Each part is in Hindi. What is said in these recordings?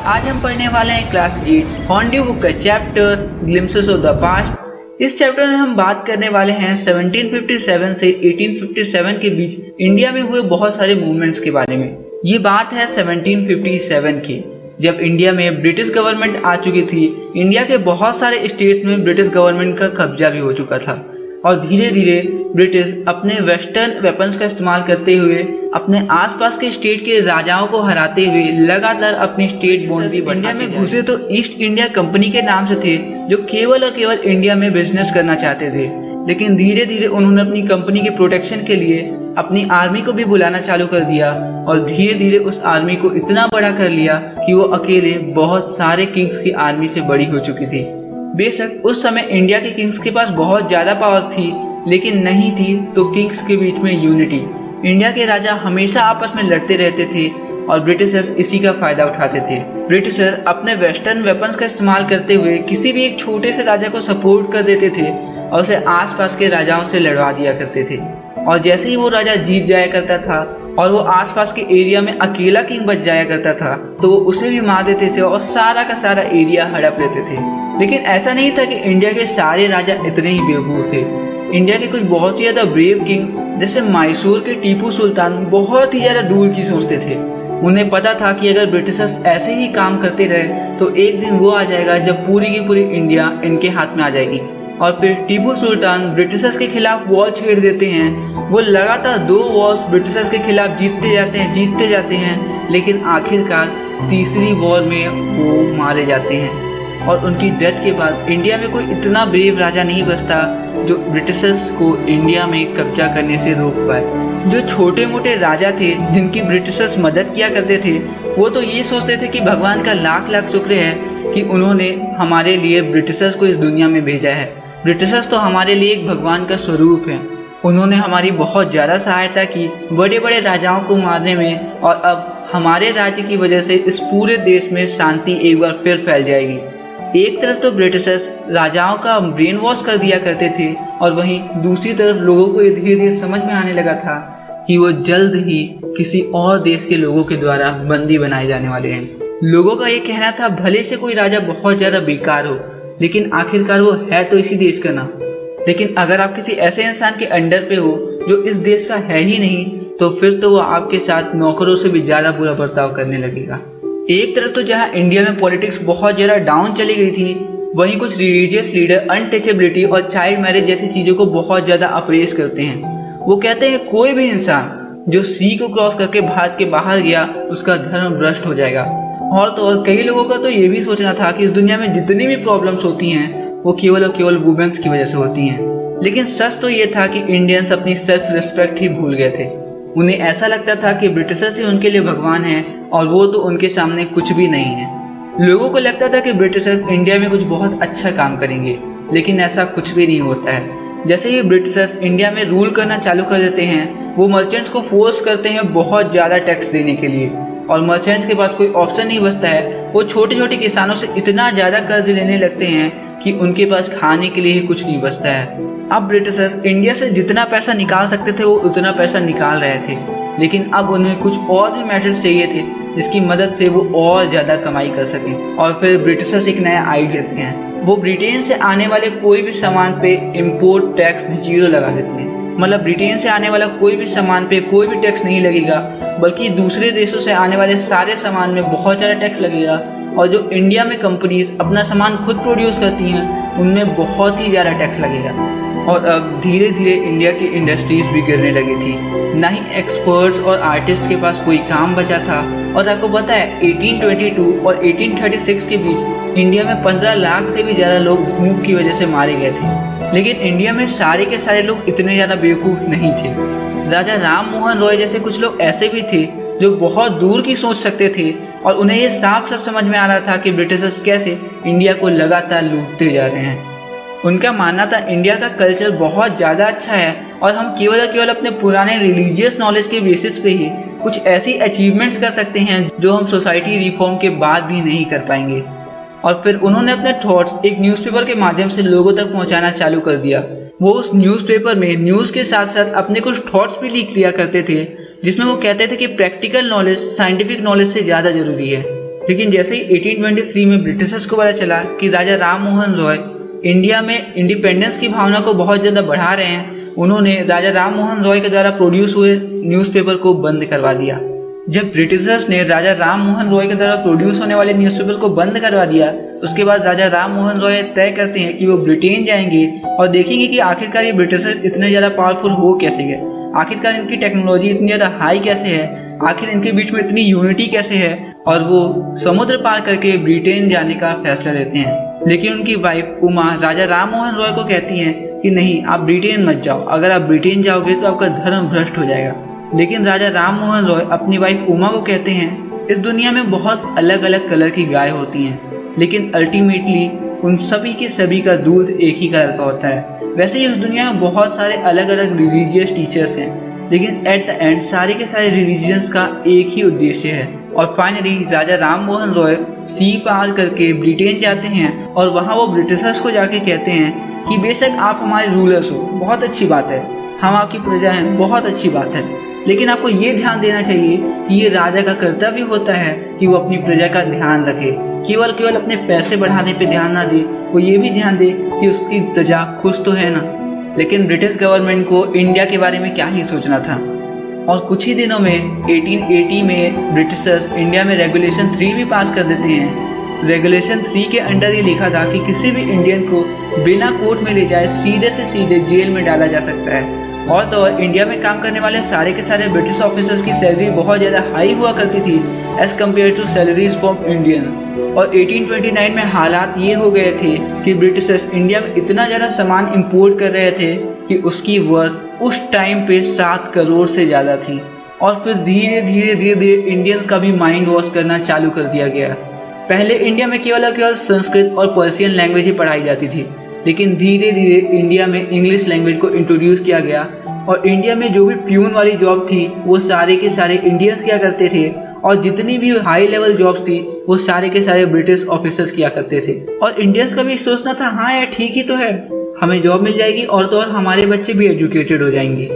आज हम पढ़ने वाले हैं क्लास 8 हॉर्नड्यू बुक का chapter glimpses of the past. इस चैप्टर में हम बात करने वाले हैं 1757 से 1857 के बीच इंडिया में हुए बहुत सारे मूवमेंट्स के बारे में। ये बात है 1757 की, जब इंडिया में ब्रिटिश गवर्नमेंट आ चुकी थी। इंडिया के बहुत सारे स्टेट में ब्रिटिश गवर्नमेंट का कब्जा भी हो चुका था और धीरे धीरे ब्रिटिश अपने वेस्टर्न वेपन्स का इस्तेमाल करते हुए अपने आसपास के स्टेट के राजाओं को हराते हुए लगातार अपनी स्टेट बाउंड्री इंडिया में घुसे तो ईस्ट इंडिया कंपनी के नाम से थे, जो केवल और केवल इंडिया में बिजनेस करना चाहते थे। लेकिन धीरे धीरे उन्होंने अपनी कंपनी के प्रोटेक्शन के लिए अपनी आर्मी को भी बुलाना चालू कर दिया और धीरे धीरे उस आर्मी को इतना बड़ा कर लिया कि वो अकेले बहुत सारे किंग्स की आर्मी से बड़ी हो चुकी थी। बेशक उस समय इंडिया के किंग्स के पास बहुत ज्यादा पावर थी, लेकिन नहीं थी तो किंग्स के बीच में यूनिटी। इंडिया के राजा हमेशा आपस में लड़ते रहते थे और ब्रिटिशर्स इसी का फायदा उठाते थे। ब्रिटिशर अपने वेस्टर्न वेपन्स का इस्तेमाल करते हुए किसी भी एक छोटे से राजा को सपोर्ट कर देते थे और उसे आसपास के राजाओं से लड़वा दिया करते थे। और जैसे ही वो राजा जीत जाया करता था और वो आसपास के एरिया में अकेला किंग बच जाया करता था, तो वो उसे भी मार देते थे और सारा का सारा एरिया हड़प लेते थे। लेकिन ऐसा नहीं था कि इंडिया के सारे राजा इतने ही बेवकूफ थे। इंडिया के कुछ बहुत ही ज्यादा ब्रेव किंग जैसे मैसूर के टीपू सुल्तान बहुत ही ज्यादा दूर की सोचते थे। उन्हें पता था कि अगर ब्रिटिशर्स ऐसे ही काम करते रहे तो एक दिन वो आ जाएगा जब पूरी की पूरी इंडिया इनके हाथ में आ जाएगी। और फिर टीपू सुल्तान ब्रिटिशर्स के खिलाफ वॉर छेड़ देते हैं। वो लगातार 2 वॉर्स ब्रिटिशर्स के खिलाफ जीतते जाते हैं, लेकिन आखिरकार तीसरी वॉर में वो मारे जाते हैं। और उनकी डेथ के बाद इंडिया में कोई इतना ब्रेव राजा नहीं बचता जो ब्रिटिशर्स को इंडिया में कब्जा करने से रोक पाए। जो छोटे मोटे राजा थे जिनकी ब्रिटिशर्स मदद किया करते थे, वो तो ये सोचते थे कि भगवान का लाख लाख शुक्र है कि उन्होंने हमारे लिए ब्रिटिशर्स को इस दुनिया में भेजा है। ब्रिटिशर्स तो हमारे लिए एक भगवान का स्वरूप है। उन्होंने हमारी बहुत ज्यादा सहायता की बड़े बड़े राजाओं को मारने में, और अब हमारे राज्य की वजह से इस पूरे देश में शांति एक बार फिर फैल जाएगी। एक तरफ तो ब्रिटिशर्स राजाओं का ब्रेन वॉश कर दिया करते थे और वहीं दूसरी तरफ लोगों को ये धीरे धीरे समझ में आने लगा था कि वो जल्द ही किसी और देश के लोगों के द्वारा बंदी बनाए जाने वाले हैं। लोगों का ये कहना था भले से कोई राजा बहुत ज्यादा बेकार हो, लेकिन आखिरकार वो है तो इसी देश का ना। लेकिन अगर आप किसी ऐसे इंसान के अंडर पे हो जो इस देश का है ही नहीं, तो फिर तो वो आपके साथ नौकरों से भी ज्यादा बुरा बर्ताव करने लगेगा। एक तरफ तो जहां इंडिया में पॉलिटिक्स बहुत ज्यादा डाउन चली गई थी, वहीं कुछ रिलीजियस लीडर अनटचेबिलिटी और चाइल्ड मैरिज जैसी चीजों को बहुत ज्यादा अप्रेस करते हैं। वो कहते हैं कोई भी इंसान जो सी को क्रॉस करके भारत के बाहर गया उसका धर्म भ्रष्ट हो जाएगा। और तो और कई लोगों का तो ये भी सोचना था कि इस दुनिया में जितनी भी प्रॉब्लम्स होती हैं वो केवल और केवल वुमेन्स की वजह से होती हैं। लेकिन सच तो ये था कि इंडियंस अपनी सेल्फ रिस्पेक्ट ही भूल गए थे। उन्हें ऐसा लगता था कि ब्रिटिशर्स ही उनके लिए भगवान हैं और वो तो उनके सामने कुछ भी नहीं है। लोगों को लगता था कि ब्रिटिशर्स इंडिया में कुछ बहुत अच्छा काम करेंगे, लेकिन ऐसा कुछ भी नहीं होता है। जैसे ही ब्रिटिशर्स इंडिया में रूल करना चालू कर देते हैं, वो मर्चेंट्स को फोर्स करते हैं बहुत ज्यादा टैक्स देने के लिए, और मर्चेंट्स के पास कोई ऑप्शन नहीं बचता है। वो छोटे छोटे किसानों से इतना ज्यादा कर्ज लेने लगते हैं कि उनके पास खाने के लिए ही कुछ नहीं बचता है। अब ब्रिटिशर्स इंडिया से जितना पैसा निकाल सकते थे वो उतना पैसा निकाल रहे थे, लेकिन अब उन्हें कुछ और भी मेथड चाहिए थे जिसकी मदद से वो और ज्यादा कमाई कर सकें। और फिर ब्रिटिशर्स एक नया आइडिया देते हैं। वो ब्रिटेन से आने वाले कोई भी सामान पे इम्पोर्ट टैक्स 0 लगा देते हैं। मतलब ब्रिटेन से आने वाला कोई भी सामान पे कोई भी टैक्स नहीं लगेगा, बल्कि दूसरे देशों से आने वाले सारे सामान में बहुत ज्यादा टैक्स लगेगा। और जो इंडिया में कंपनीज अपना सामान खुद प्रोड्यूस करती हैं उनमें बहुत ही ज्यादा टैक्स लगेगा। और अब धीरे धीरे इंडिया की इंडस्ट्रीज भी गिरने लगी थी। ना ही एक्सपर्ट्स और आर्टिस्ट के पास कोई काम बचा था। और आपको पता है 1822 और 1836 के बीच इंडिया में 15 लाख से भी ज्यादा लोग भूख की वजह से मारे गए थे। लेकिन इंडिया में सारे के सारे लोग इतने ज्यादा बेवकूफ नहीं थे। राजा राम मोहन रॉय जैसे कुछ लोग ऐसे भी थे जो बहुत दूर की सोच सकते थे, और उन्हें ये साफ साफ समझ में आ रहा था कि ब्रिटिशर्स कैसे इंडिया को लगातार लूटते जा रहे हैं। उनका मानना था इंडिया का कल्चर बहुत ज्यादा अच्छा है और हम केवल और केवल अपने पुराने रिलीजियस नॉलेज के बेसिस पे ही कुछ ऐसी अचीवमेंट्स कर सकते हैं जो हम सोसाइटी रिफॉर्म के बाद भी नहीं कर पाएंगे। और फिर उन्होंने अपने थॉट्स एक न्यूज़पेपर के माध्यम से लोगों तक पहुंचाना चालू कर दिया। वो उस न्यूज़पेपर में न्यूज़ के साथ साथ अपने कुछ थॉट्स भी लिख लिया करते थे, जिसमें वो कहते थे कि प्रैक्टिकल नॉलेज साइंटिफिक नॉलेज से ज़्यादा जरूरी है। लेकिन जैसे ही 1823 में ब्रिटिशर्स को पता चला कि राजा राम मोहन रॉय इंडिया में इंडिपेंडेंस की भावना को बहुत ज़्यादा बढ़ा रहे हैं, उन्होंने राजा राम मोहन रॉय के द्वारा प्रोड्यूस हुए न्यूज़पेपर को बंद करवा दिया। जब ब्रिटिशर्स ने राजा राम मोहन रॉय के द्वारा प्रोड्यूस होने वाले न्यूज़पेपर को बंद करवा दिया, उसके बाद राजा राम मोहन रॉय तय करते हैं कि वो ब्रिटेन जाएंगे और देखेंगे कि आखिरकार ये ब्रिटिशर्स इतने ज़्यादा पावरफुल हो कैसे गए, आखिरकार इनकी टेक्नोलॉजी इतनी ज़्यादा हाई कैसे है, आखिर इनके बीच में इतनी यूनिटी कैसे है, और वो समुद्र पार करके ब्रिटेन जाने का फैसला लेते हैं। लेकिन उनकी वाइफ उमा राजा राम मोहन रॉय को कहती हैं कि नहीं, आप ब्रिटेन मत जाओ, अगर आप ब्रिटेन जाओगे तो आपका धर्म भ्रष्ट हो जाएगा। लेकिन राजा राम मोहन रॉय अपनी वाइफ उमा को कहते हैं, इस दुनिया में बहुत अलग अलग कलर की गाय होती हैं, लेकिन अल्टीमेटली उन सभी के सभी का दूध एक ही कलर का होता है। वैसे ही उस दुनिया में बहुत सारे अलग अलग रिलीजियस टीचर्स हैं, लेकिन एट द एंड सारे के सारे रिलीजियंस का एक ही उद्देश्य है। और फाइनली राजा राम मोहन रॉय सी पार करके ब्रिटेन जाते हैं और वहाँ वो ब्रिटिशर्स को जाके कहते हैं कि बेशक आप हमारे रूलर्स हो, बहुत अच्छी बात है, हम आपकी प्रजा हैं, बहुत अच्छी बात है, लेकिन आपको ये ध्यान देना चाहिए कि ये राजा का कर्तव्य होता है कि वो अपनी प्रजा का ध्यान रखे, केवल अपने पैसे बढ़ाने पे ध्यान ना दे, वो ये भी ध्यान दे कि उसकी प्रजा खुश तो है ना। लेकिन ब्रिटिश गवर्नमेंट को इंडिया के बारे में क्या ही सोचना था। और कुछ ही दिनों में 1880 में ब्रिटिशर्स इंडिया में रेगुलेशन 3 भी पास कर देते हैं। रेगुलेशन 3 के अंडर ये लिखा था कि किसी भी इंडियन को बिना कोर्ट में ले जाए सीधे से सीधे जेल में डाला जा सकता है। और तो और इंडिया में काम करने वाले सारे के सारे ब्रिटिश ऑफिसर्स की सैलरी बहुत ज़्यादा हाई हुआ करती थी as compared to salaries from Indians. और 1829 में हालात ये हो गए थे कि ब्रिटिशर्स इंडिया में इतना ज़्यादा सामान इंपोर्ट कर रहे थे कि उसकी वर्थ उस टाइम पे 7 करोड़ से ज़्यादा थी। और फिर धीरे धीरे इंडियंस का भी माइंड वॉश करना चालू कर दिया गया। पहले इंडिया में केवल संस्कृत और पर्शियन लैंग्वेज ही पढ़ाई जाती थी, लेकिन धीरे धीरे इंडिया में इंग्लिश लैंग्वेज को इंट्रोड्यूस किया गया। और इंडिया में जो भी प्यून वाली जॉब थी वो सारे के सारे इंडियंस किया करते थे, और जितनी भी हाई लेवल जॉब थी वो सारे के सारे ब्रिटिश ऑफिसर्स किया करते थे। और इंडियंस का भी सोचना था, हाँ यार ठीक ही तो है, हमें जॉब मिल जाएगी और तो और हमारे बच्चे भी एजुकेटेड हो जाएंगे।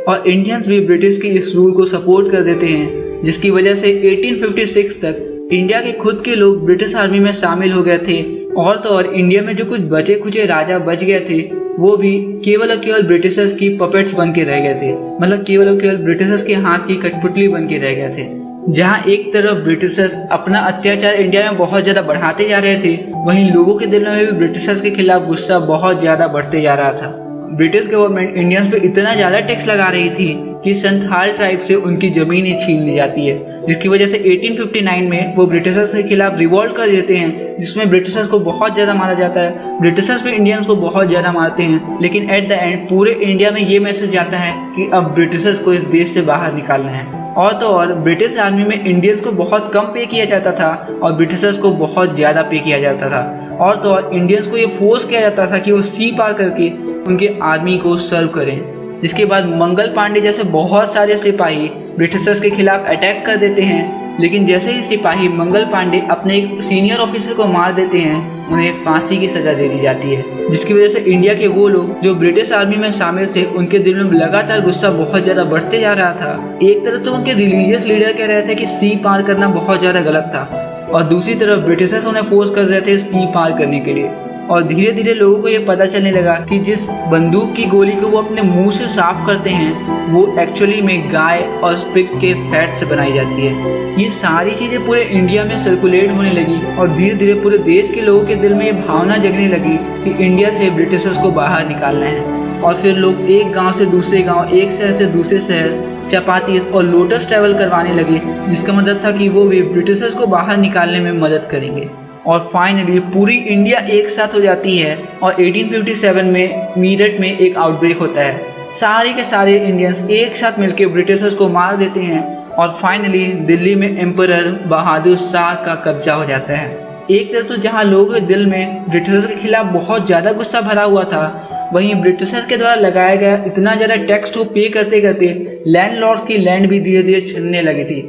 और इंडियंस भी ब्रिटिश के इस रूल को सपोर्ट कर देते हैं, जिसकी वजह से 1856 तक इंडिया के खुद के लोग ब्रिटिश आर्मी में शामिल हो गए थे। और तो और इंडिया में जो कुछ बचे खुचे राजा बच गए थे वो भी केवल ब्रिटिशर्स की पपेट्स बन के रह गए थे, मतलब केवल ब्रिटिशर्स के हाथ की कठपुतली बन के रह गए थे। जहाँ एक तरफ ब्रिटिशर्स अपना अत्याचार इंडिया में बहुत ज्यादा बढ़ाते जा रहे थे, वहीं लोगों के दिल में भी ब्रिटिशर्स के खिलाफ गुस्सा बहुत ज्यादा बढ़ते जा रहा था। ब्रिटिश गवर्नमेंट इंडियंस पे इतना ज्यादा टैक्स लगा रही थी कि संथाल ट्राइब से उनकी जमीनें छीन ली जाती है, जिसकी वजह से 1859 में वो ब्रिटिशर्स के खिलाफ रिवॉल्ट कर देते हैं, जिसमें ब्रिटिशर्स को बहुत ज्यादा मारा जाता है। ब्रिटिशर्स भी इंडियंस को बहुत ज्यादा मारते हैं, लेकिन एट द एंड पूरे इंडिया में ये मैसेज जाता है कि अब ब्रिटिशर्स को इस देश से बाहर निकालना है। और तो और ब्रिटिश आर्मी में इंडियंस को बहुत कम पे किया जाता था और ब्रिटिशर्स को बहुत ज्यादा पे किया जाता था। और तो और इंडियंस को ये फोर्स किया जाता था कि वो सी पार करके उनके आर्मी को सर्व करें। जिसके बाद मंगल पांडे जैसे बहुत सारे सिपाही ब्रिटिशर्स के खिलाफ अटैक कर देते हैं, लेकिन जैसे ही सिपाही मंगल पांडे अपने एक सीनियर ऑफिसर को मार देते हैं, उन्हें फांसी की सजा दे दी जाती है। जिसकी वजह से इंडिया के वो लोग जो ब्रिटिश आर्मी में शामिल थे, उनके दिल में लगातार गुस्सा बहुत ज्यादा बढ़ते जा रहा था। एक तरफ तो उनके रिलीजियस लीडर कह रहे थे कि सी पार करना बहुत ज्यादा गलत था, और दूसरी तरफ ब्रिटिशर्स उन्हें फोर्स कर रहे थे सी पार करने के लिए। और धीरे धीरे लोगों को ये पता चलने लगा कि जिस बंदूक की गोली को वो अपने मुंह से साफ करते हैं वो एक्चुअली में गाय और पिग के फैट से बनाई जाती है। ये सारी चीजें पूरे इंडिया में सर्कुलेट होने लगी और धीरे धीरे पूरे देश के लोगों के दिल में ये भावना जगने लगी कि इंडिया से ब्रिटिशर्स को बाहर निकालना है। और फिर लोग एक गांव से दूसरे गांव, एक शहर से दूसरे शहर चपातीस और लोटस ट्रैवल करवाने लगे, जिसका मतलब था कि वो भी ब्रिटिशर्स को बाहर निकालने में मदद करेंगे। और फाइनली पूरी इंडिया एक साथ हो जाती है और 1857 में मीरठ में एक आउटब्रेक होता है। सारे के सारे इंडियंस एक साथ मिलकर ब्रिटिशर्स को मार देते हैं और फाइनली दिल्ली में एम्परर बहादुर शाह का कब्जा हो जाता है। एक तरफ तो जहां लोगों के दिल में ब्रिटिशर्स के खिलाफ बहुत ज्यादा गुस्सा भरा हुआ था, वहीं ब्रिटिशर्स के द्वारा लगाया गया इतना ज्यादा टैक्स को पे करते करते लैंडलॉर्ड की लैंड भी धीरे धीरे छिनने लगी थी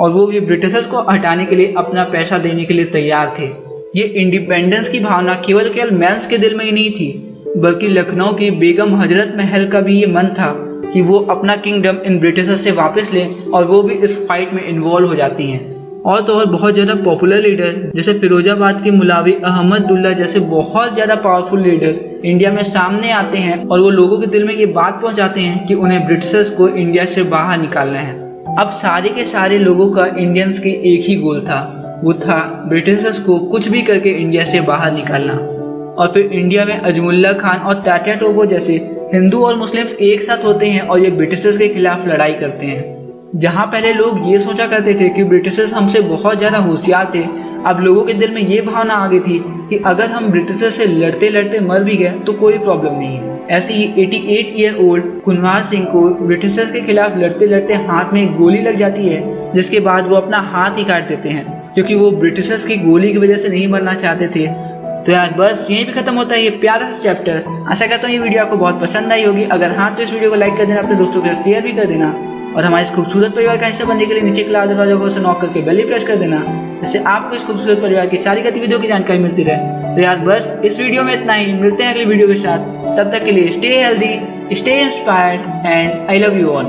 और वो भी ब्रिटिशर्स को हटाने के लिए अपना पैसा देने के लिए तैयार थे। ये इंडिपेंडेंस की भावना केवल मैंस के दिल में ही नहीं थी, बल्कि लखनऊ की बेगम हजरत महल का भी ये मन था कि वो अपना किंगडम इन ब्रिटिशर्स से वापस लें और वो भी इस फाइट में इन्वॉल्व हो जाती हैं। और तो और बहुत ज्यादा पॉपुलर लीडर जैसे फिरोजाबाद के मुलावी अहमदुल्ला जैसे बहुत ज्यादा पावरफुल लीडर इंडिया में सामने आते हैं और वो लोगों के दिल में ये बात पहुंचाते हैं कि उन्हें ब्रिटिशर्स को इंडिया से बाहर निकालना है। अब सारे के सारे लोगों का इंडियंस के एक ही गोल था, वो था ब्रिटिशर्स को कुछ भी करके इंडिया से बाहर निकालना। और फिर इंडिया में अजमुल्ला खान और तात्या टोपे जैसे हिंदू और मुस्लिम एक साथ होते हैं और ये ब्रिटिशर्स के खिलाफ लड़ाई करते हैं। जहां पहले लोग ये सोचा करते थे कि ब्रिटिशर्स हमसे बहुत ज्यादा होशियार थे, अब लोगों के दिल में ये भावना आ गई थी कि अगर हम ब्रिटिशर्स से लड़ते लड़ते मर भी गए तो कोई प्रॉब्लम नहीं है। ऐसे ही 88 ईयर ओल्ड कुनवार सिंह को ब्रिटिशर्स के खिलाफ लड़ते लड़ते हाथ में एक गोली लग जाती है, जिसके बाद वो अपना हाथ ही काट देते हैं क्योंकि वो ब्रिटिशर्स की गोली की वजह से नहीं मरना चाहते थे। तो यार बस यहीं पे खत्म होता है ये प्यारा सा चैप्टर। आशा करता हूँ ये वीडियो आपको बहुत पसंद आई होगी। अगर हाँ तो इस वीडियो को लाइक कर देना, अपने दोस्तों के साथ शेयर भी कर देना और हमारे इस खूबसूरत परिवार का हिस्सा बनने के लिए नीचे के लाल दरवाजा को नॉक करके बेल ही प्रेस कर देना, जिससे आपको इस खूबसूरत परिवार की सारी गतिविधियों की जानकारी मिलती रहे। तो यार बस इस वीडियो में इतना ही, मिलते हैं अगली वीडियो के साथ। तब तक के लिए stay healthy, stay inspired and I love you all.